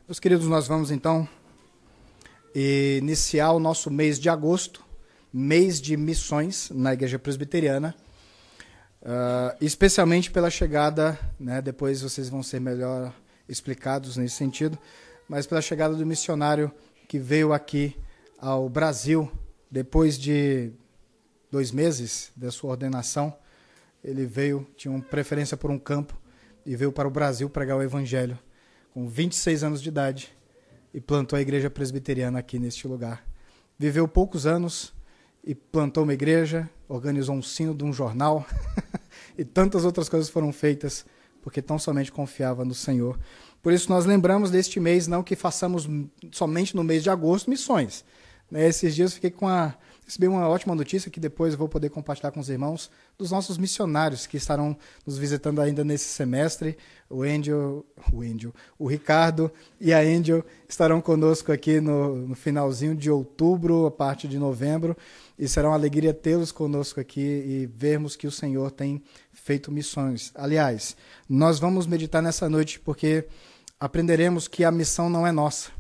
Meus queridos, nós vamos então iniciar o nosso mês de agosto, mês de missões na Igreja Presbiteriana, especialmente pela chegada, depois vocês vão ser melhor explicados nesse sentido, mas pela chegada do missionário que veio aqui ao Brasil depois de 2 meses da sua ordenação. Ele veio, tinha uma preferência por um campo e veio para o Brasil pregar o Evangelho com 26 anos de idade e plantou a Igreja Presbiteriana aqui neste lugar. Viveu poucos anos e plantou uma igreja, organizou um sino de um jornal e tantas outras coisas foram feitas porque tão somente confiava no Senhor. Por isso nós lembramos deste mês, não que façamos somente no mês de agosto missões. Esses dias recebi uma ótima notícia que depois eu vou poder compartilhar com os irmãos, dos nossos missionários que estarão nos visitando ainda nesse semestre. O Ricardo e a Angel estarão conosco aqui no finalzinho de outubro, a parte de novembro, e será uma alegria tê-los conosco aqui e vermos que o Senhor tem feito missões. Aliás, nós vamos meditar nessa noite porque aprenderemos que a missão não é nossa,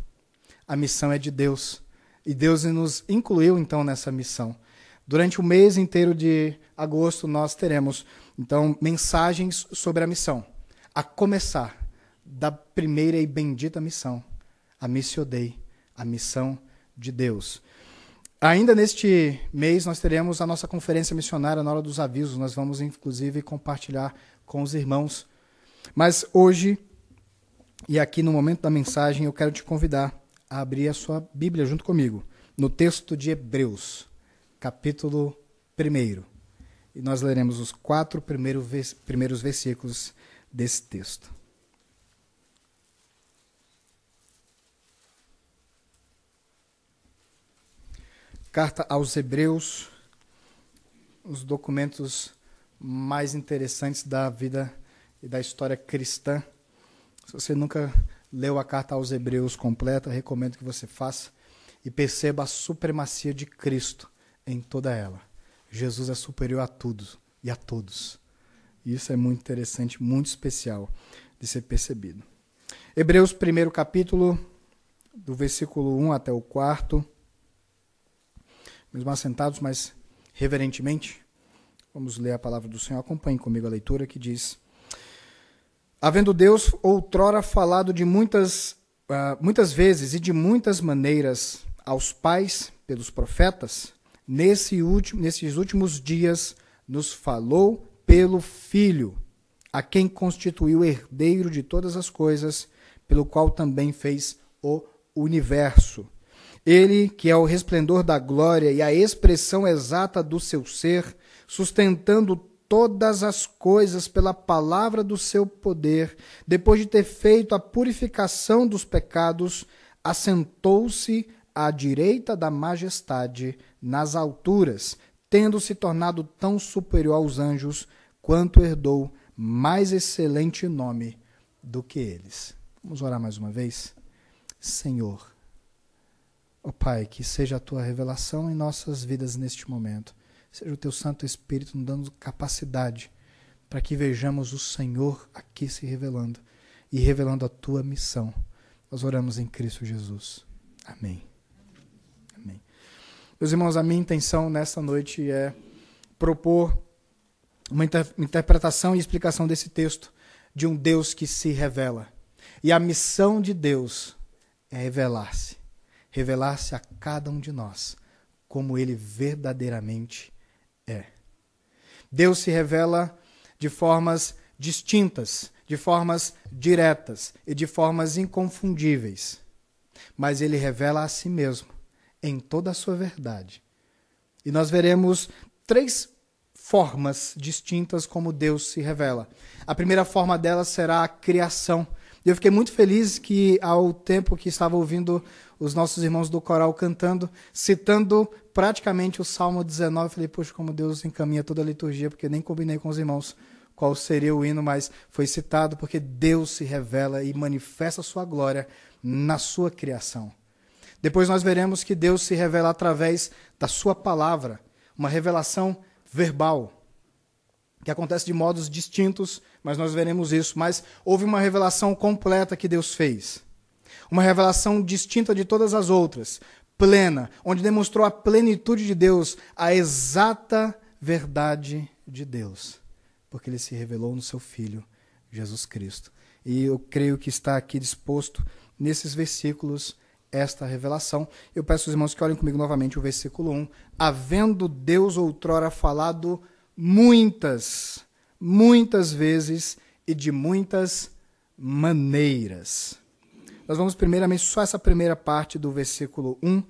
a missão é de Deus. E Deus nos incluiu, então, nessa missão. Durante o mês inteiro de agosto, nós teremos, então, mensagens sobre a missão. A começar da primeira e bendita missão, a Missio Dei, a missão de Deus. Ainda neste mês, nós teremos a nossa conferência missionária na hora dos avisos. Nós vamos, inclusive, compartilhar com os irmãos. Mas hoje, e aqui no momento da mensagem, eu quero te convidar a abrir a sua Bíblia junto comigo, no texto de Hebreus, capítulo 1. E nós leremos os 4 primeiros versículos desse texto. Carta aos Hebreus, os documentos mais interessantes da vida e da história cristã. Se você nunca leu a carta aos Hebreus completa, recomendo que você faça e perceba a supremacia de Cristo em toda ela. Jesus é superior a tudo e a todos. Isso é muito interessante, muito especial de ser percebido. Hebreus, 1º capítulo, do versículo 1 até o 4. Mesmo assentados, mas reverentemente, vamos ler a palavra do Senhor. Acompanhe comigo a leitura que diz: havendo Deus outrora falado de muitas vezes e de muitas maneiras aos pais pelos profetas, nesses últimos dias nos falou pelo Filho, a quem constituiu herdeiro de todas as coisas, pelo qual também fez o universo. Ele, que é o resplendor da glória e a expressão exata do seu ser, sustentando todas as coisas pela palavra do seu poder, depois de ter feito a purificação dos pecados, assentou-se à direita da majestade nas alturas, tendo se tornado tão superior aos anjos, quanto herdou mais excelente nome do que eles. Vamos orar mais uma vez? Senhor, ó Pai, que seja a tua revelação em nossas vidas neste momento. Seja o teu Santo Espírito nos dando capacidade para que vejamos o Senhor aqui se revelando e revelando a tua missão. Nós oramos em Cristo Jesus. Amém. Amém. Meus irmãos, a minha intenção nesta noite é propor uma interpretação e explicação desse texto de um Deus que se revela. E a missão de Deus é revelar-se. Revelar-se a cada um de nós como Ele verdadeiramente é. Deus se revela de formas distintas, de formas diretas e de formas inconfundíveis. Mas Ele revela a si mesmo em toda a sua verdade. E nós veremos 3 formas distintas como Deus se revela. A primeira forma dela será a criação. Eu fiquei muito feliz que, ao tempo que estava ouvindo os nossos irmãos do coral cantando, citando praticamente o Salmo 19, eu falei, poxa, como Deus encaminha toda a liturgia, porque nem combinei com os irmãos qual seria o hino, mas foi citado porque Deus se revela e manifesta a sua glória na sua criação. Depois nós veremos que Deus se revela através da sua palavra, uma revelação verbal, que acontece de modos distintos, mas nós veremos isso. Mas houve uma revelação completa que Deus fez. Uma revelação distinta de todas as outras, plena, onde demonstrou a plenitude de Deus, a exata verdade de Deus, porque ele se revelou no seu Filho, Jesus Cristo. E eu creio que está aqui disposto, nesses versículos, esta revelação. Eu peço aos irmãos que olhem comigo novamente o versículo 1. Havendo Deus outrora falado muitas vezes e de muitas maneiras. Nós vamos primeiramente só essa primeira parte do versículo 1,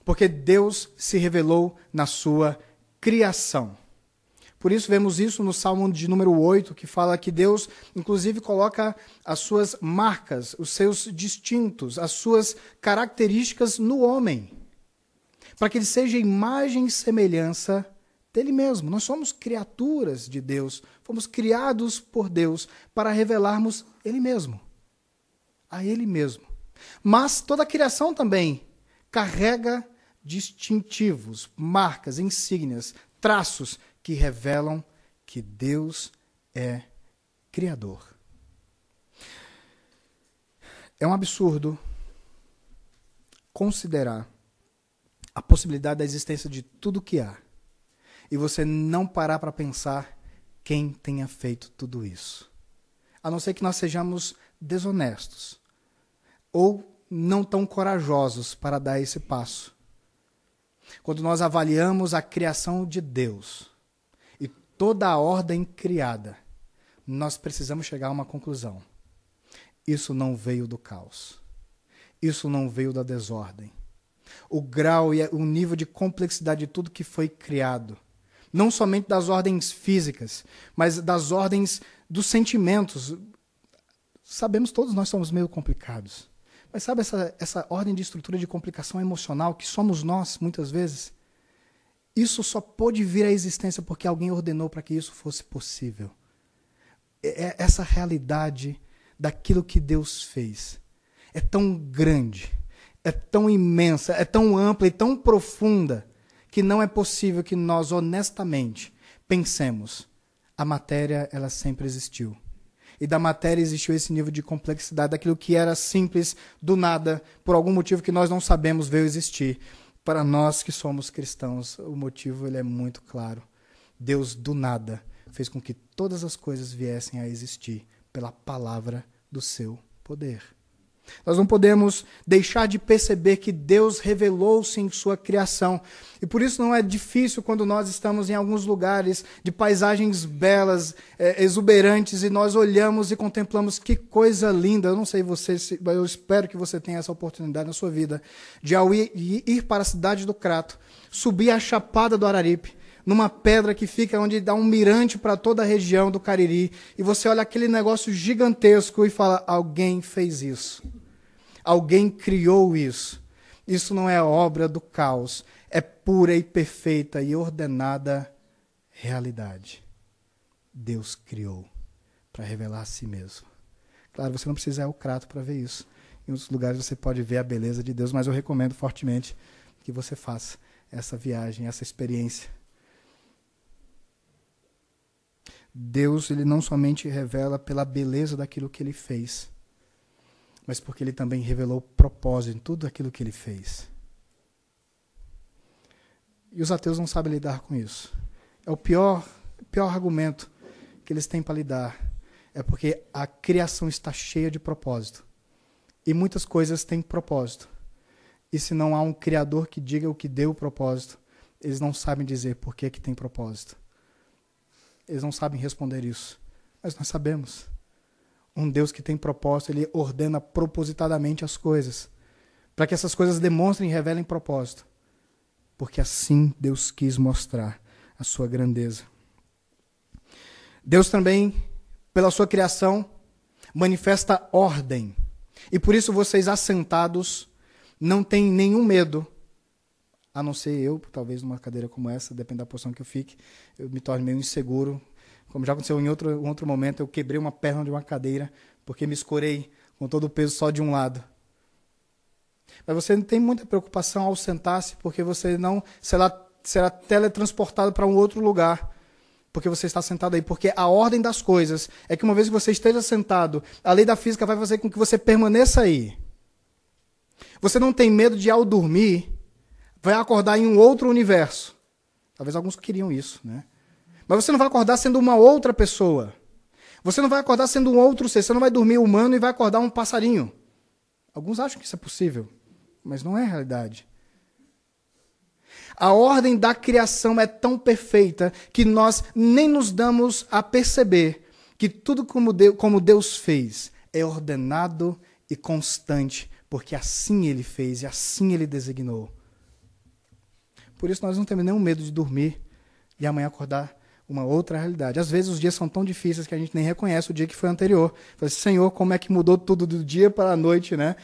porque Deus se revelou na sua criação. Por isso vemos isso no Salmo de número 8, que fala que Deus, inclusive, coloca as suas marcas, os seus distintos, as suas características no homem, para que ele seja imagem e semelhança dele mesmo. Nós somos criaturas de Deus, fomos criados por Deus para revelarmos ele mesmo, a ele mesmo. Mas toda a criação também carrega distintivos, marcas, insígnias, traços que revelam que Deus é Criador. É um absurdo considerar a possibilidade da existência de tudo que há e você não parar para pensar quem tenha feito tudo isso. A não ser que nós sejamos desonestos ou não tão corajosos para dar esse passo. Quando nós avaliamos a criação de Deus e toda a ordem criada, nós precisamos chegar a uma conclusão. Isso não veio do caos. Isso não veio da desordem. O grau e o nível de complexidade de tudo que foi criado, não somente das ordens físicas, mas das ordens dos sentimentos. Sabemos, todos nós somos meio complicados. Mas sabe essa ordem de estrutura de complicação emocional que somos nós, muitas vezes? Isso só pôde vir à existência porque alguém ordenou para que isso fosse possível. Essa realidade daquilo que Deus fez é tão grande, é tão imensa, é tão ampla e tão profunda que não é possível que nós honestamente pensemos. A matéria, ela sempre existiu. E da matéria existiu esse nível de complexidade, daquilo que era simples, do nada, por algum motivo que nós não sabemos, veio existir. Para nós que somos cristãos, o motivo ele é muito claro. Deus, do nada, fez com que todas as coisas viessem a existir pela palavra do seu poder. Nós não podemos deixar de perceber que Deus revelou-se em sua criação. E por isso não é difícil quando nós estamos em alguns lugares de paisagens belas, exuberantes, e nós olhamos e contemplamos que coisa linda. Eu não sei você, eu espero que você tenha essa oportunidade na sua vida, de ao ir para a cidade do Crato, subir a Chapada do Araripe, numa pedra que fica onde dá um mirante para toda a região do Cariri, e você olha aquele negócio gigantesco e fala, alguém fez isso. Alguém criou isso. Isso não é obra do caos, é pura e perfeita e ordenada realidade. Deus criou para revelar a si mesmo. Claro, você não precisa ir ao Crato para ver isso. Em outros lugares você pode ver a beleza de Deus, mas eu recomendo fortemente que você faça essa viagem, essa experiência. Deus, ele não somente revela pela beleza daquilo que ele fez, mas porque ele também revelou o propósito em tudo aquilo que ele fez. E os ateus não sabem lidar com isso. É o pior argumento que eles têm para lidar. É porque a criação está cheia de propósito. E muitas coisas têm propósito. E se não há um Criador que diga o que deu o propósito, eles não sabem dizer por que tem propósito. Eles não sabem responder isso. Mas nós sabemos. Um Deus que tem propósito, ele ordena propositadamente as coisas, para que essas coisas demonstrem e revelem propósito. Porque assim Deus quis mostrar a sua grandeza. Deus também, pela sua criação, manifesta ordem. E por isso vocês assentados não têm nenhum medo, a não ser eu, talvez numa cadeira como essa, depende da posição que eu fique, eu me torne meio inseguro. Como já aconteceu em outro momento, eu quebrei uma perna de uma cadeira, porque me escorei com todo o peso só de um lado. Mas você não tem muita preocupação ao sentar-se, porque você não será teletransportado para um outro lugar, porque você está sentado aí. Porque a ordem das coisas é que uma vez que você esteja sentado, a lei da física vai fazer com que você permaneça aí. Você não tem medo de, ao dormir, vai acordar em um outro universo. Talvez alguns queriam isso, né? Mas você não vai acordar sendo uma outra pessoa. Você não vai acordar sendo um outro ser. Você não vai dormir humano e vai acordar um passarinho. Alguns acham que isso é possível, mas não é a realidade. A ordem da criação é tão perfeita que nós nem nos damos a perceber que tudo como Deus fez é ordenado e constante, porque assim Ele fez e assim Ele designou. Por isso nós não temos nenhum medo de dormir e amanhã acordar uma outra realidade. Às vezes os dias são tão difíceis que a gente nem reconhece o dia que foi anterior. Fala assim, Senhor, como é que mudou tudo do dia para a noite, né?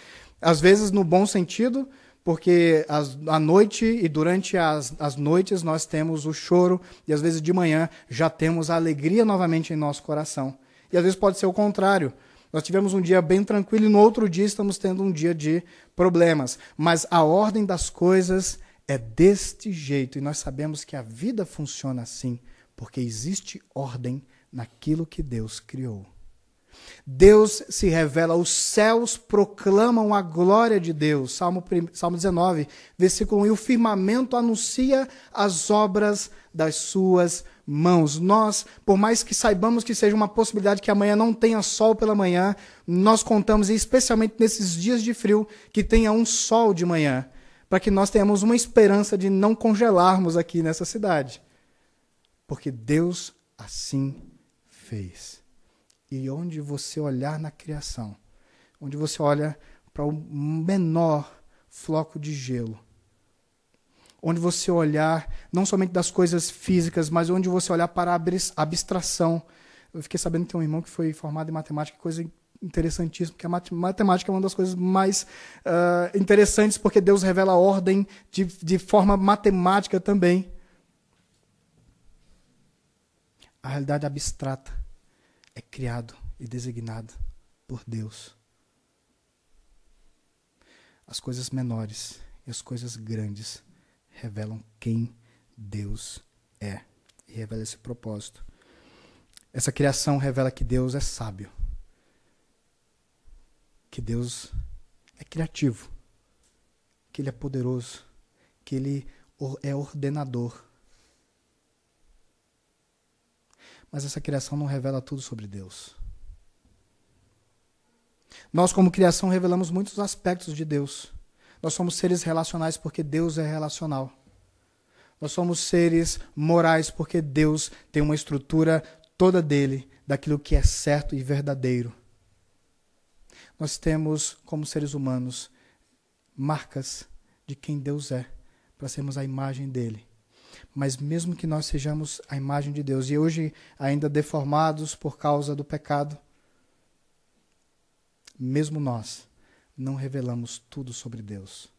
Às vezes no bom sentido, porque à noite e durante as noites nós temos o choro e às vezes de manhã já temos a alegria novamente em nosso coração. E às vezes pode ser o contrário. Nós tivemos um dia bem tranquilo e no outro dia estamos tendo um dia de problemas. Mas a ordem das coisas é deste jeito e nós sabemos que a vida funciona assim, porque existe ordem naquilo que Deus criou. Deus se revela, os céus proclamam a glória de Deus. Salmo 19, versículo 1. E o firmamento anuncia as obras das suas mãos. Nós, por mais que saibamos que seja uma possibilidade que amanhã não tenha sol pela manhã, nós contamos, e especialmente nesses dias de frio, que tenha um sol de manhã, para que nós tenhamos uma esperança de não congelarmos aqui nessa cidade. Porque Deus assim fez. E onde você olhar na criação, onde você olha para o menor floco de gelo, onde você olhar não somente das coisas físicas, mas onde você olhar para a abstração. Eu fiquei sabendo que tem um irmão que foi formado em matemática, coisa interessantíssima, porque a matemática é uma das coisas mais interessantes, porque Deus revela a ordem de forma matemática também. A realidade abstrata é criado e designado por Deus. As coisas menores e as coisas grandes revelam quem Deus é e revela esse propósito. Essa criação revela que Deus é sábio, que Deus é criativo, que Ele é poderoso, que Ele é ordenador. Mas essa criação não revela tudo sobre Deus. Nós, como criação, revelamos muitos aspectos de Deus. Nós somos seres relacionais porque Deus é relacional. Nós somos seres morais porque Deus tem uma estrutura toda dele, daquilo que é certo e verdadeiro. Nós temos, como seres humanos, marcas de quem Deus é, para sermos a imagem dele. Mas mesmo que nós sejamos a imagem de Deus, e hoje ainda deformados por causa do pecado, mesmo nós não revelamos tudo sobre Deus.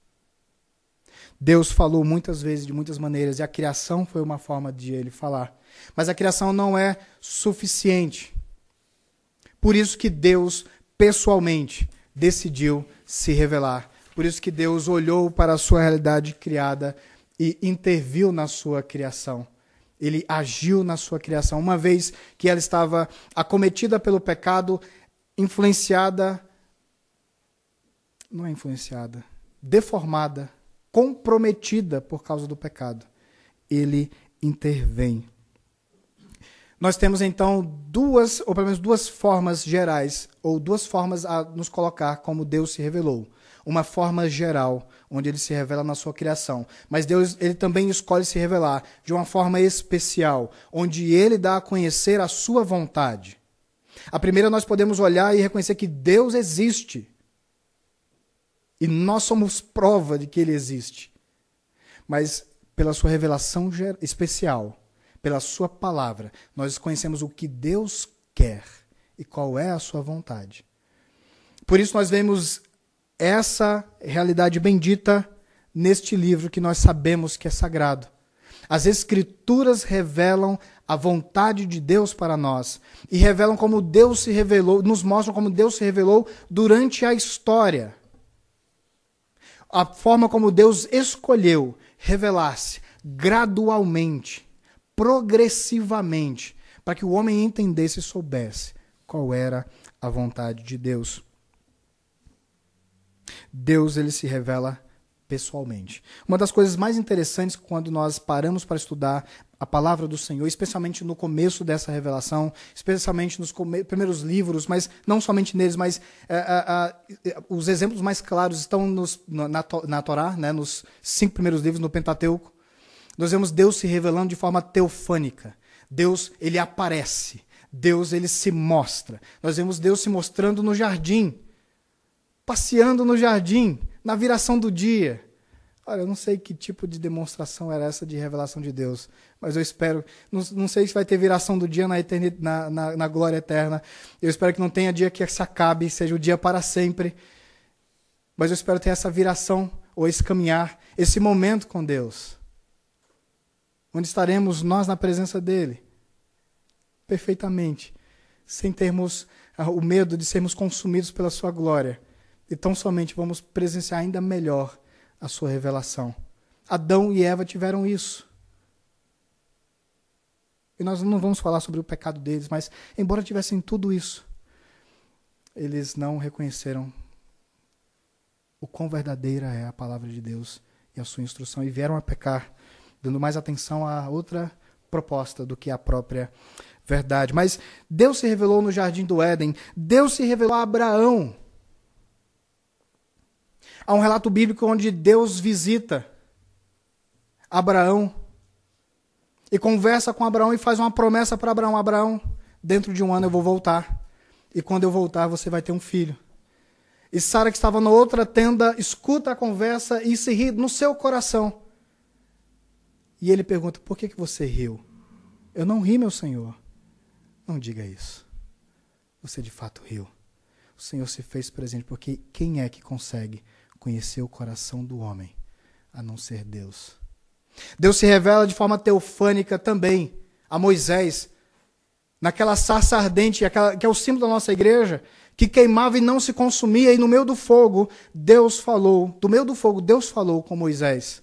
Deus falou muitas vezes, de muitas maneiras, e a criação foi uma forma de Ele falar. Mas a criação não é suficiente. Por isso que Deus, pessoalmente, decidiu se revelar. Por isso que Deus olhou para a sua realidade criada e interviu na sua criação. Ele agiu na sua criação. Uma vez que ela estava acometida pelo pecado, deformada, comprometida por causa do pecado, ele intervém. Nós temos então duas, ou pelo menos duas formas gerais, ou duas formas a nos colocar como Deus se revelou. Uma forma geral, onde ele se revela na sua criação. Mas Deus, ele também escolhe se revelar de uma forma especial, onde ele dá a conhecer a sua vontade. A primeira, nós podemos olhar e reconhecer que Deus existe. E nós somos prova de que ele existe. Mas pela sua revelação especial, pela sua palavra, nós conhecemos o que Deus quer e qual é a sua vontade. Por isso nós vemos essa realidade bendita neste livro que nós sabemos que é sagrado. As Escrituras revelam a vontade de Deus para nós e revelam como Deus se revelou, nos mostram como Deus se revelou durante a história. A forma como Deus escolheu revelar-se gradualmente, progressivamente, para que o homem entendesse e soubesse qual era a vontade de Deus. Deus, ele se revela pessoalmente. Uma das coisas mais interessantes quando nós paramos para estudar a palavra do Senhor, especialmente no começo dessa revelação, especialmente nos primeiros livros, mas não somente neles, mas os exemplos mais claros estão na Torá, né, nos 5 primeiros livros, no Pentateuco. Nós vemos Deus se revelando de forma teofânica. Deus, ele aparece. Deus, ele se mostra. Nós vemos Deus se mostrando no jardim, passeando no jardim, na viração do dia. Olha, eu não sei que tipo de demonstração era essa de revelação de Deus, mas eu espero, não sei se vai ter viração do dia na eternidade, na glória eterna. Eu espero que não tenha dia que se acabe, seja o dia para sempre. Mas eu espero ter essa viração, ou esse caminhar, esse momento com Deus, onde estaremos nós na presença dele, perfeitamente, sem termos o medo de sermos consumidos pela sua glória. E tão somente vamos presenciar ainda melhor a sua revelação. Adão e Eva tiveram isso. E nós não vamos falar sobre o pecado deles, mas embora tivessem tudo isso, eles não reconheceram o quão verdadeira é a palavra de Deus e a sua instrução, e vieram a pecar, dando mais atenção a outra proposta do que a própria verdade. Mas Deus se revelou no jardim do Éden, Deus se revelou a Abraão. Há um relato bíblico onde Deus visita Abraão e conversa com Abraão e faz uma promessa para Abraão. Abraão, dentro de 1 ano eu vou voltar. E quando eu voltar, você vai ter um filho. E Sara, que estava na outra tenda, escuta a conversa e se ri no seu coração. E ele pergunta, por que você riu? Eu não ri, meu Senhor. Não diga isso. Você de fato riu. O Senhor se fez presente, porque quem é que consegue conhecer o coração do homem, a não ser Deus? Deus se revela de forma teofânica também a Moisés, naquela sarça ardente, que é o símbolo da nossa igreja, que queimava e não se consumia, e no meio do fogo, Deus falou com Moisés.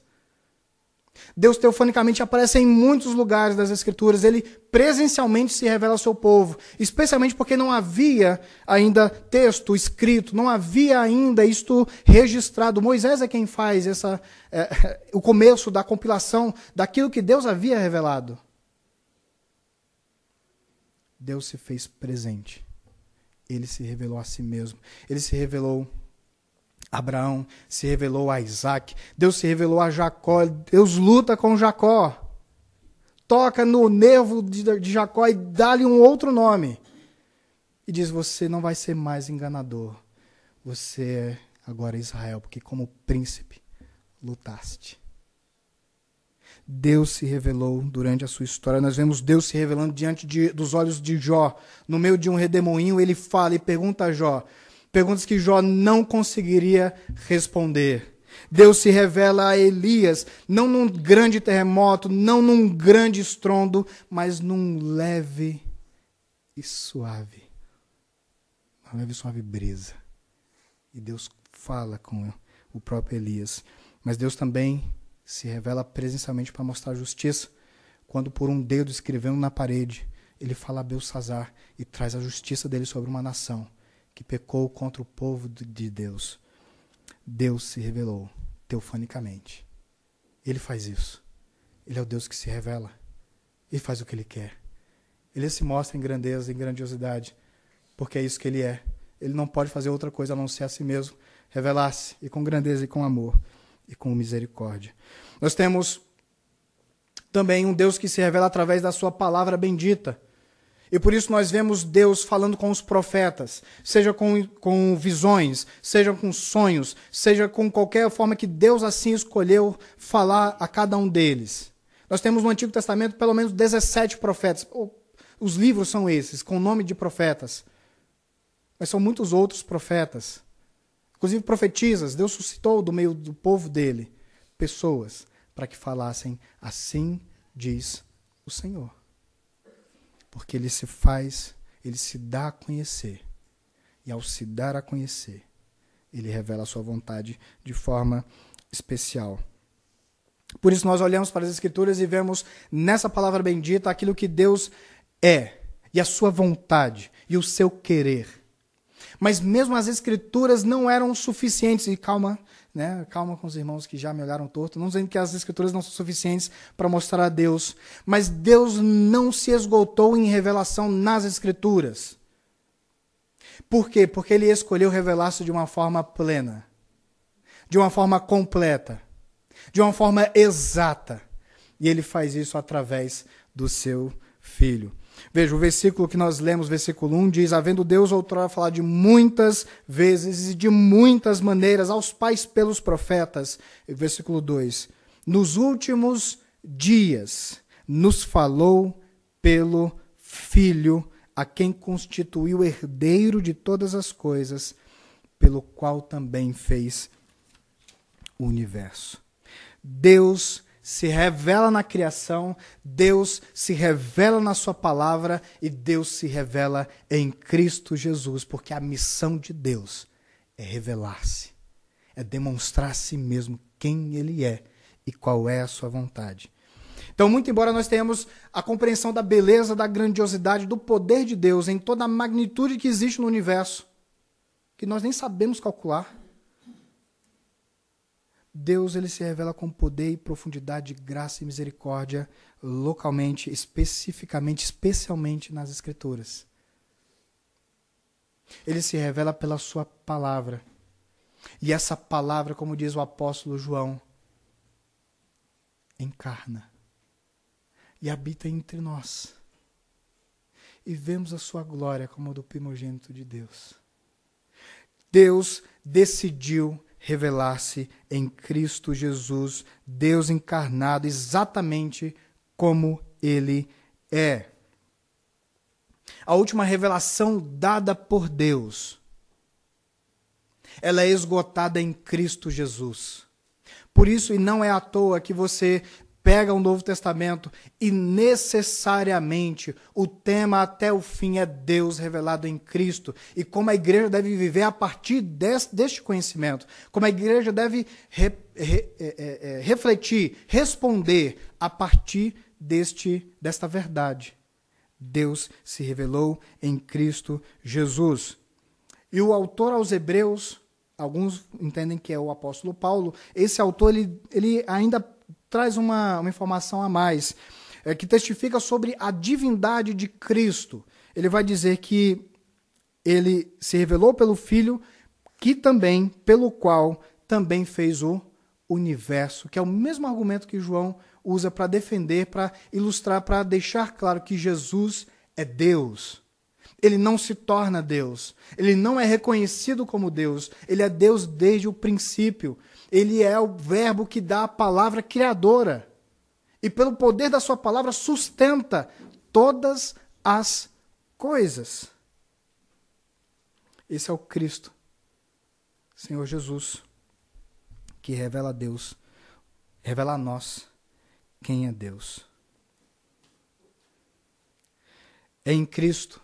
Deus teofanicamente aparece em muitos lugares das Escrituras, ele presencialmente se revela ao seu povo, especialmente porque não havia ainda texto escrito, não havia ainda isto registrado. Moisés é quem faz o começo da compilação daquilo que Deus havia revelado. Deus se fez presente, ele se revelou a si mesmo, ele se revelou a Abraão, se revelou a Isaac, Deus se revelou a Jacó, Deus luta com Jacó, toca no nervo de Jacó e dá-lhe um outro nome. E diz, você não vai ser mais enganador, você é agora Israel, porque como príncipe lutaste. Deus se revelou durante a sua história. Nós vemos Deus se revelando diante dos olhos de Jó, no meio de um redemoinho, ele fala e pergunta a Jó, perguntas que Jó não conseguiria responder. Deus se revela a Elias, não num grande terremoto, não num grande estrondo, mas num leve e suave. Uma leve e suave brisa. E Deus fala com o próprio Elias. Mas Deus também se revela presencialmente para mostrar a justiça. Quando por um dedo escrevendo na parede, ele fala a Belsassar e traz a justiça dele sobre uma nação que pecou contra o povo de Deus. Deus se revelou teofanicamente. Ele faz isso. Ele é o Deus que se revela. Ele faz o que ele quer. Ele se mostra em grandeza, em grandiosidade, porque é isso que ele é. Ele não pode fazer outra coisa a não ser a si mesmo, revelar-se, e com grandeza, e com amor, e com misericórdia. Nós temos também um Deus que se revela através da sua palavra bendita. E por isso nós vemos Deus falando com os profetas, seja com visões, seja com sonhos, seja com qualquer forma que Deus assim escolheu falar a cada um deles. Nós temos no Antigo Testamento pelo menos 17 profetas. Os livros são esses, com o nome de profetas. Mas são muitos outros profetas. Inclusive profetisas. Deus suscitou do meio do povo dele pessoas para que falassem, assim diz o Senhor. Porque ele se dá a conhecer. E ao se dar a conhecer, ele revela a sua vontade de forma especial. Por isso nós olhamos para as Escrituras e vemos nessa palavra bendita aquilo que Deus é, e a sua vontade, e o seu querer. Mas mesmo as Escrituras não eram suficientes. E calma, né? Calma com os irmãos que já me olharam torto. Não dizendo que as Escrituras não são suficientes para mostrar a Deus. Mas Deus não se esgotou em revelação nas Escrituras. Por quê? Porque Ele escolheu revelar-se de uma forma plena. De uma forma completa. De uma forma exata. E Ele faz isso através do seu Filho. Veja, o versículo que nós lemos, versículo 1, diz: havendo Deus outrora falado de muitas vezes e de muitas maneiras aos pais pelos profetas. E versículo 2, nos últimos dias nos falou pelo Filho, a quem constituiu herdeiro de todas as coisas, pelo qual também fez o universo. Deus se revela na criação, Deus se revela na sua palavra e Deus se revela em Cristo Jesus, porque a missão de Deus é revelar-se, é demonstrar a si mesmo quem Ele é e qual é a sua vontade. Então, muito embora nós tenhamos a compreensão da beleza, da grandiosidade, do poder de Deus em toda a magnitude que existe no universo, que nós nem sabemos calcular, Deus, Ele se revela com poder e profundidade, graça e misericórdia, localmente, especificamente, especialmente nas Escrituras. Ele se revela pela sua palavra. E essa palavra, como diz o apóstolo João, encarna e habita entre nós. E vemos a sua glória como a do primogênito de Deus. Deus decidiu revelar-se em Cristo Jesus, Deus encarnado, exatamente como Ele é. A última revelação dada por Deus, ela é esgotada em Cristo Jesus. Por isso, e não é à toa que você pega o Novo Testamento e necessariamente o tema até o fim é Deus revelado em Cristo. E como a igreja deve viver a partir deste conhecimento. Como a igreja deve refletir, responder a partir desta verdade. Deus se revelou em Cristo Jesus. E o autor aos Hebreus, alguns entendem que é o apóstolo Paulo, esse autor ele ainda traz uma informação a mais, que testifica sobre a divindade de Cristo. Ele vai dizer que ele se revelou pelo Filho, pelo qual também fez o universo, que é o mesmo argumento que João usa para defender, para ilustrar, para deixar claro que Jesus é Deus. Ele não se torna Deus. Ele não é reconhecido como Deus. Ele é Deus desde o princípio. Ele é o verbo que dá a palavra criadora. E pelo poder da sua palavra sustenta todas as coisas. Esse é o Cristo, Senhor Jesus, que revela a Deus, revela a nós quem é Deus. É em Cristo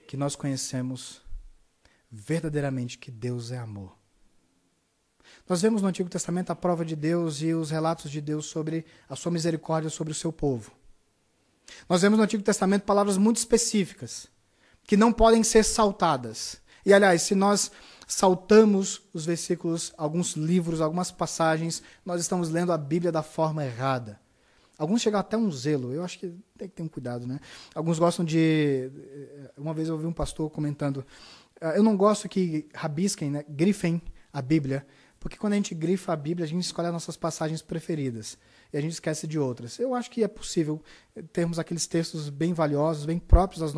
que nós conhecemos verdadeiramente que Deus é amor. Nós vemos no Antigo Testamento a prova de Deus e os relatos de Deus sobre a sua misericórdia sobre o seu povo. Nós vemos no Antigo Testamento palavras muito específicas, que não podem ser saltadas. E, aliás, se nós saltamos os versículos, alguns livros, algumas passagens, nós estamos lendo a Bíblia da forma errada. Alguns chegam até um zelo, eu acho que tem que ter um cuidado, né? Alguns gostam de... Uma vez eu ouvi um pastor comentando, eu não gosto que rabisquem, né, grifem a Bíblia, porque quando a gente grifa a Bíblia, a gente escolhe as nossas passagens preferidas e a gente esquece de outras. Eu acho que é possível termos aqueles textos bem valiosos, bem próprios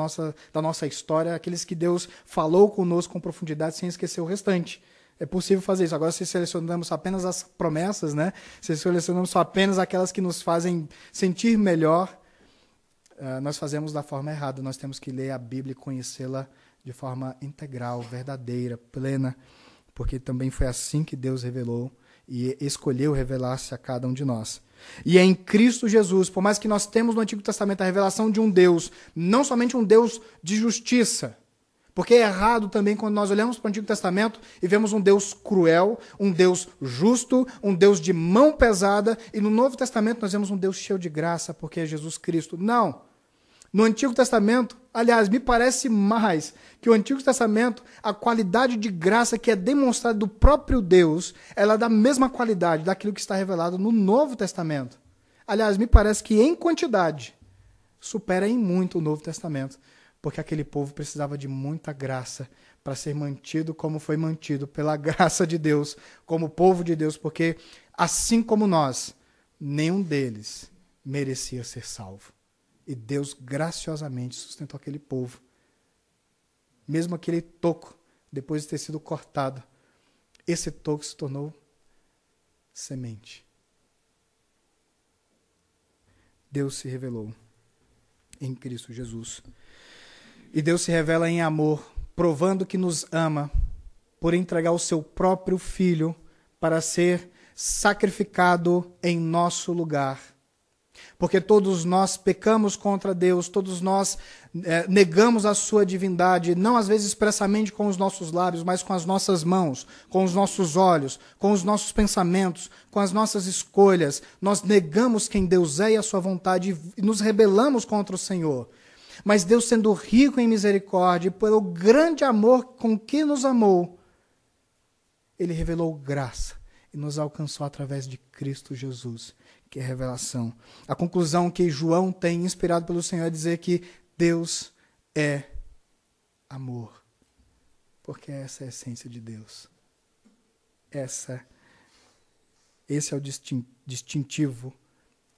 da nossa história, aqueles que Deus falou conosco com profundidade sem esquecer o restante. É possível fazer isso. Agora, se selecionamos apenas as promessas, né? Se selecionamos só apenas aquelas que nos fazem sentir melhor, nós fazemos da forma errada. Nós temos que ler a Bíblia e conhecê-la de forma integral, verdadeira, plena, porque também foi assim que Deus revelou e escolheu revelar-se a cada um de nós. E é em Cristo Jesus, por mais que nós temos no Antigo Testamento a revelação de um Deus, não somente um Deus de justiça, porque é errado também quando nós olhamos para o Antigo Testamento e vemos um Deus cruel, um Deus justo, um Deus de mão pesada, e no Novo Testamento nós vemos um Deus cheio de graça, porque é Jesus Cristo. Não. No Antigo Testamento, aliás, me parece mais que o Antigo Testamento, a qualidade de graça que é demonstrada do próprio Deus, ela é da mesma qualidade daquilo que está revelado no Novo Testamento. Aliás, me parece que em quantidade supera em muito o Novo Testamento, porque aquele povo precisava de muita graça para ser mantido como foi mantido pela graça de Deus, como povo de Deus, porque assim como nós, nenhum deles merecia ser salvo. E Deus graciosamente sustentou aquele povo. Mesmo aquele toco, depois de ter sido cortado, esse toco se tornou semente. Deus se revelou em Cristo Jesus. E Deus se revela em amor, provando que nos ama, por entregar o seu próprio Filho para ser sacrificado em nosso lugar. Porque todos nós pecamos contra Deus, todos nós negamos a sua divindade, não às vezes expressamente com os nossos lábios, mas com as nossas mãos, com os nossos olhos, com os nossos pensamentos, com as nossas escolhas. Nós negamos quem Deus é e a sua vontade e nos rebelamos contra o Senhor. Mas Deus, sendo rico em misericórdia e pelo grande amor com que nos amou, Ele revelou graça e nos alcançou através de Cristo Jesus, que é revelação. A conclusão que João tem, inspirado pelo Senhor, é dizer que Deus é amor. Porque essa é a essência de Deus. Esse é o distintivo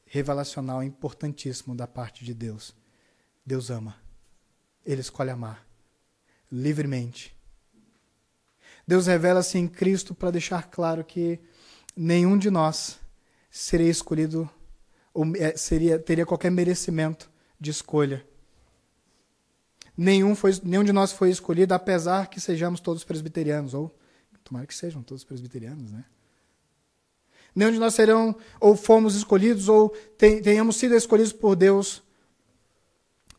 revelacional importantíssimo da parte de Deus. Deus ama. Ele escolhe amar. Livremente. Deus revela-se em Cristo para deixar claro que nenhum de nós seria escolhido, ou teria qualquer merecimento de escolha. Nenhum de nós foi escolhido, apesar que sejamos todos presbiterianos, ou tomara que sejam todos presbiterianos, né? Nenhum de nós serão, ou fomos escolhidos, ou tenhamos sido escolhidos por Deus,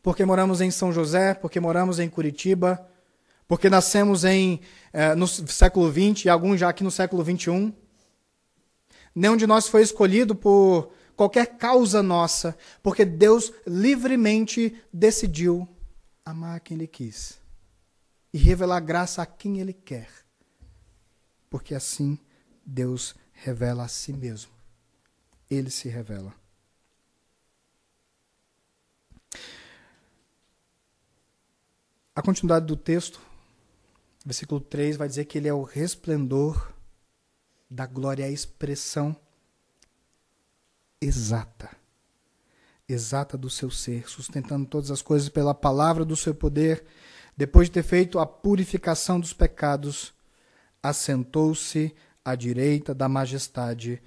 porque moramos em São José, porque moramos em Curitiba, porque nascemos no século XX, e alguns já aqui no século XXI. Nenhum de nós foi escolhido por qualquer causa nossa, porque Deus livremente decidiu amar quem Ele quis e revelar graça a quem Ele quer. Porque assim Deus revela a si mesmo. Ele se revela. A continuidade do texto, versículo 3, vai dizer que Ele é o resplendor da glória, a expressão exata do seu ser, sustentando todas as coisas pela palavra do seu poder. Depois de ter feito a purificação dos pecados, assentou-se à direita da majestade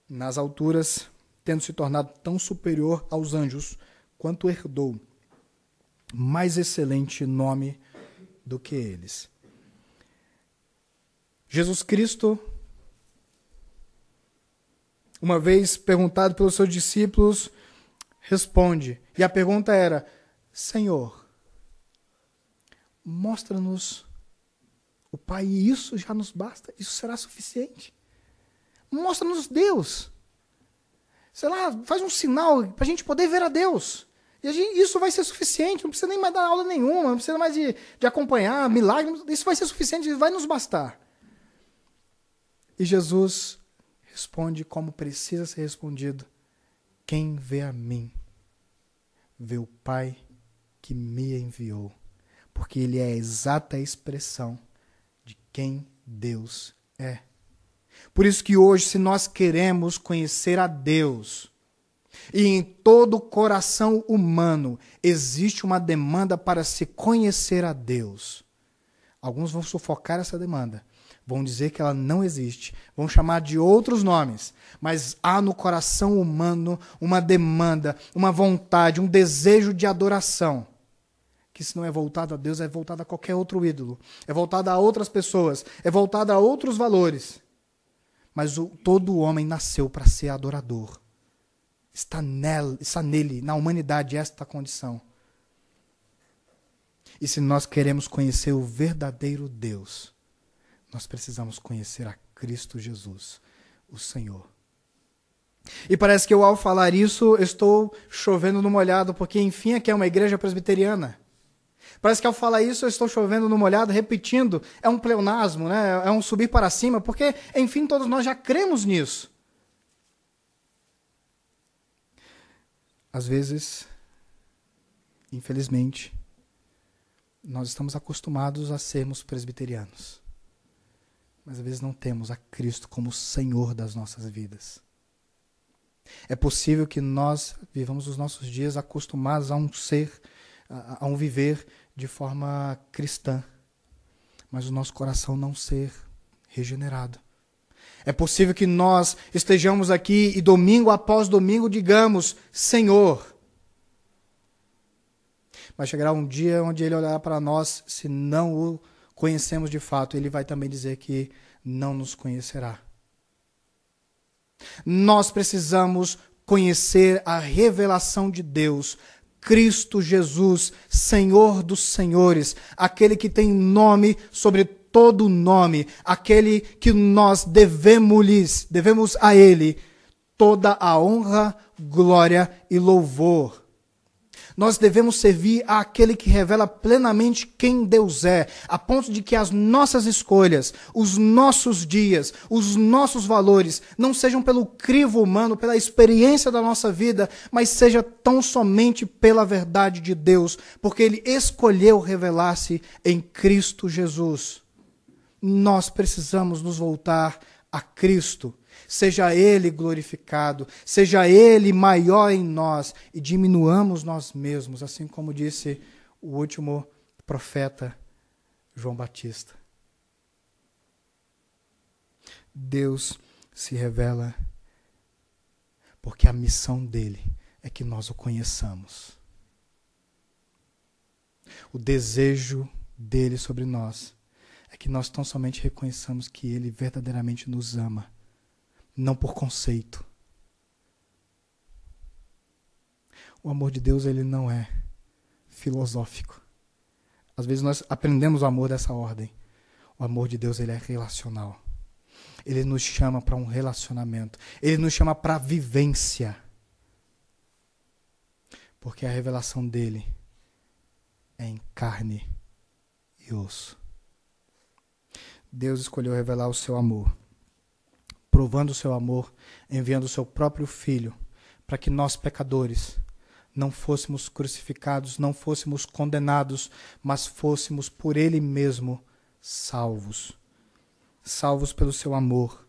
nas alturas, tendo se tornado tão superior aos anjos, quanto herdou mais excelente nome do que eles. Jesus Cristo, uma vez perguntado pelos seus discípulos, responde. E a pergunta era: Senhor, mostra-nos o Pai, e isso já nos basta, isso será suficiente. Mostra-nos Deus. Sei lá, faz um sinal para a gente poder ver a Deus. E isso vai ser suficiente, não precisa nem mais dar aula nenhuma, não precisa mais de acompanhar milagre, isso vai ser suficiente, vai nos bastar. E Jesus responde como precisa ser respondido: quem vê a mim, vê o Pai que me enviou. Porque Ele é a exata expressão de quem Deus é. Por isso que hoje, se nós queremos conhecer a Deus, e em todo o coração humano existe uma demanda para se conhecer a Deus, alguns vão sufocar essa demanda. Vão dizer que ela não existe, vão chamar de outros nomes, mas há no coração humano uma demanda, uma vontade, um desejo de adoração, que se não é voltado a Deus, é voltado a qualquer outro ídolo, é voltado a outras pessoas, é voltado a outros valores. Mas todo homem nasceu para ser adorador. Está nele, na humanidade, esta condição. E se nós queremos conhecer o verdadeiro Deus, nós precisamos conhecer a Cristo Jesus, o Senhor. E parece que eu, ao falar isso, estou chovendo no molhado, porque, enfim, aqui é uma igreja presbiteriana. Parece que ao falar isso, eu estou chovendo no molhado, repetindo. É um pleonasmo, né? É um subir para cima, porque, enfim, todos nós já cremos nisso. Às vezes, infelizmente, nós estamos acostumados a sermos presbiterianos. Mas às vezes não temos a Cristo como Senhor das nossas vidas. É possível que nós vivamos os nossos dias acostumados a um viver de forma cristã, mas o nosso coração não ser regenerado. É possível que nós estejamos aqui e domingo após domingo digamos, Senhor. Mas chegará um dia onde Ele olhará para nós, se não o conhecemos de fato, Ele vai também dizer que não nos conhecerá. Nós precisamos conhecer a revelação de Deus, Cristo Jesus, Senhor dos senhores, aquele que tem nome sobre todo nome, aquele que nós devemos a Ele toda a honra, glória e louvor. Nós devemos servir àquele que revela plenamente quem Deus é, a ponto de que as nossas escolhas, os nossos dias, os nossos valores, não sejam pelo crivo humano, pela experiência da nossa vida, mas seja tão somente pela verdade de Deus, porque Ele escolheu revelar-se em Cristo Jesus. Nós precisamos nos voltar a Cristo. Seja Ele glorificado, seja Ele maior em nós e diminuamos nós mesmos, assim como disse o último profeta, João Batista. Deus se revela porque a missão dele é que nós o conheçamos. O desejo dele sobre nós é que nós tão somente reconheçamos que ele verdadeiramente nos ama. Não por conceito. O amor de Deus, ele não é filosófico. Às vezes nós aprendemos o amor dessa ordem. O amor de Deus, ele é relacional. Ele nos chama para um relacionamento. Ele nos chama para a vivência. Porque a revelação dele é em carne e osso. Deus escolheu revelar o seu amor, provando o seu amor, enviando o seu próprio Filho, para que nós, pecadores, não fôssemos crucificados, não fôssemos condenados, mas fôssemos por Ele mesmo salvos. Salvos pelo seu amor.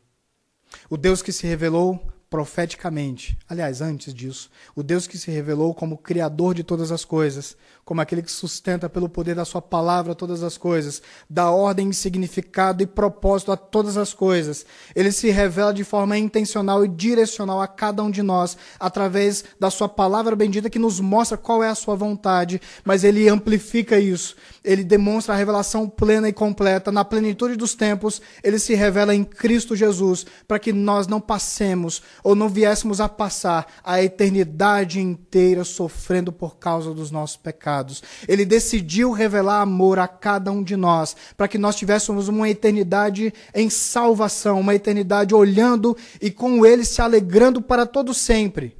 O Deus que se revelou profeticamente, aliás, antes disso, o Deus que se revelou como Criador de todas as coisas, como aquele que sustenta pelo poder da sua palavra todas as coisas, dá ordem, significado e propósito a todas as coisas. Ele se revela de forma intencional e direcional a cada um de nós, através da sua palavra bendita que nos mostra qual é a sua vontade, mas ele amplifica isso. Ele demonstra a revelação plena e completa. Na plenitude dos tempos, ele se revela em Cristo Jesus, para que nós não passemos ou não viéssemos a passar a eternidade inteira sofrendo por causa dos nossos pecados. Ele decidiu revelar amor a cada um de nós, para que nós tivéssemos uma eternidade em salvação, uma eternidade olhando e com ele se alegrando para todo sempre.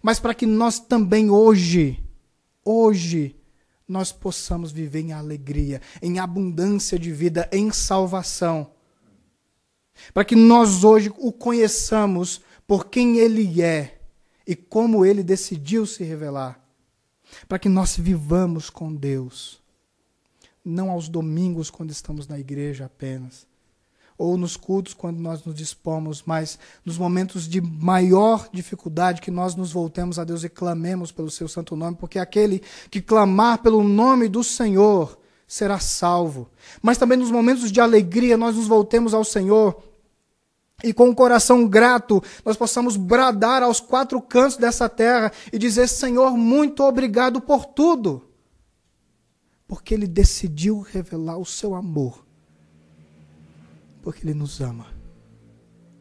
Mas para que nós também hoje, nós possamos viver em alegria, em abundância de vida, em salvação. Para que nós hoje o conheçamos por quem ele é e como ele decidiu se revelar. Para que nós vivamos com Deus, não aos domingos quando estamos na igreja apenas, ou nos cultos quando nós nos dispomos, mas nos momentos de maior dificuldade que nós nos voltemos a Deus e clamemos pelo seu santo nome, porque aquele que clamar pelo nome do Senhor será salvo. Mas também nos momentos de alegria nós nos voltemos ao Senhor e com um coração grato, nós possamos bradar aos quatro cantos dessa terra e dizer, Senhor, muito obrigado por tudo. Porque Ele decidiu revelar o seu amor. Porque Ele nos ama.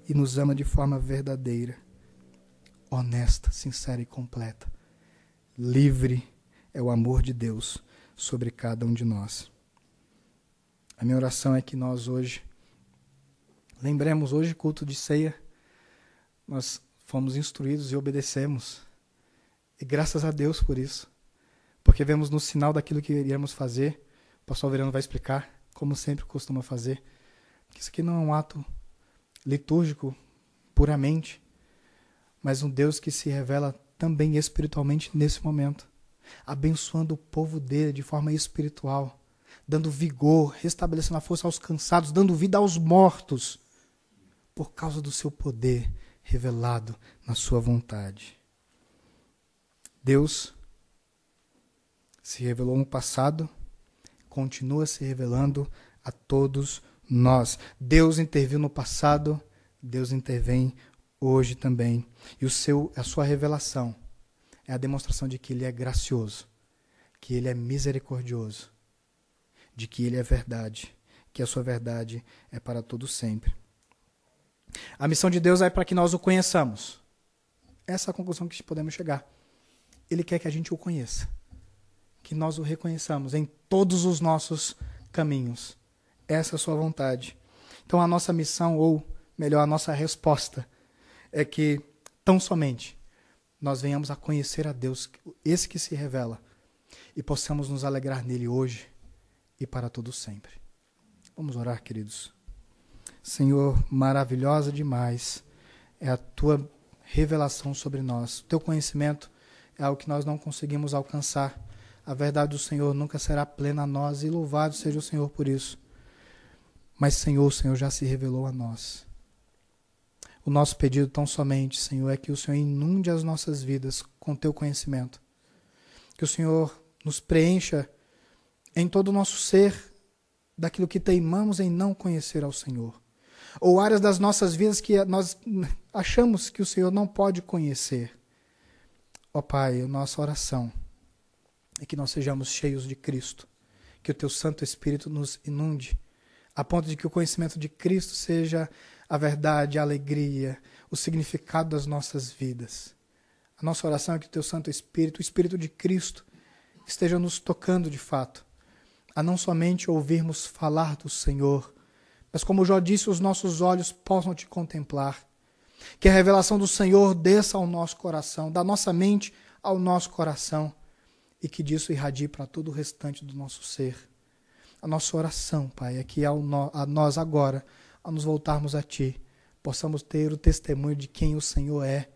E nos ama de forma verdadeira, honesta, sincera e completa. Livre é o amor de Deus sobre cada um de nós. A minha oração é que nós hoje lembremos hoje, culto de ceia, nós fomos instruídos e obedecemos. E graças a Deus por isso. Porque vemos no sinal daquilo que iríamos fazer. O pastor Veriano vai explicar, como sempre costuma fazer, que isso aqui não é um ato litúrgico puramente, mas um Deus que se revela também espiritualmente nesse momento, abençoando o povo dele de forma espiritual, dando vigor, restabelecendo a força aos cansados, dando vida aos mortos, por causa do seu poder revelado na sua vontade. Deus se revelou no passado, continua se revelando a todos nós. Deus interviu no passado, Deus intervém hoje também. E a sua revelação é a demonstração de que Ele é gracioso, que Ele é misericordioso, de que Ele é verdade, que a sua verdade é para todo sempre. A missão de Deus é para que nós o conheçamos. Essa é a conclusão que podemos chegar. Ele quer que a gente o conheça, que nós o reconheçamos em todos os nossos caminhos. Essa é a sua vontade. Então a nossa missão, ou melhor, a nossa resposta, é que tão somente nós venhamos a conhecer a Deus, esse que se revela, e possamos nos alegrar nele hoje e para todo sempre. Vamos orar, queridos. Senhor, maravilhosa demais é a tua revelação sobre nós. O teu conhecimento é algo que nós não conseguimos alcançar. A verdade do Senhor nunca será plena a nós, e louvado seja o Senhor por isso. Mas, Senhor, o Senhor já se revelou a nós. O nosso pedido tão somente, Senhor, é que o Senhor inunde as nossas vidas com teu conhecimento. Que o Senhor nos preencha em todo o nosso ser daquilo que teimamos em não conhecer ao Senhor. Ou áreas das nossas vidas que nós achamos que o Senhor não pode conhecer. Ó Pai, a nossa oração é que nós sejamos cheios de Cristo, que o teu Santo Espírito nos inunde, a ponto de que o conhecimento de Cristo seja a verdade, a alegria, o significado das nossas vidas. A nossa oração é que o teu Santo Espírito, o Espírito de Cristo, esteja nos tocando de fato, a não somente ouvirmos falar do Senhor, mas, como já disse, os nossos olhos possam te contemplar. Que a revelação do Senhor desça ao nosso coração, da nossa mente ao nosso coração, e que disso irradie para todo o restante do nosso ser. A nossa oração, Pai, é que a nós agora, ao nos voltarmos a Ti, possamos ter o testemunho de quem o Senhor é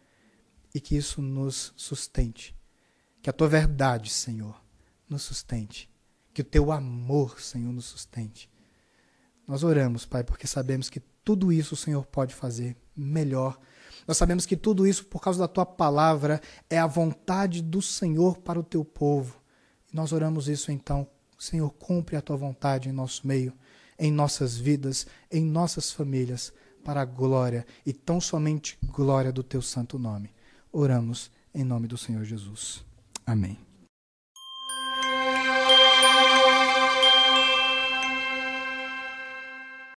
e que isso nos sustente. Que a Tua verdade, Senhor, nos sustente. Que o Teu amor, Senhor, nos sustente. Nós oramos, Pai, porque sabemos que tudo isso o Senhor pode fazer melhor. Nós sabemos que tudo isso, por causa da Tua palavra, é a vontade do Senhor para o Teu povo. E nós oramos isso então. Senhor, cumpre a Tua vontade em nosso meio, em nossas vidas, em nossas famílias, para a glória e tão somente glória do Teu santo nome. Oramos em nome do Senhor Jesus. Amém.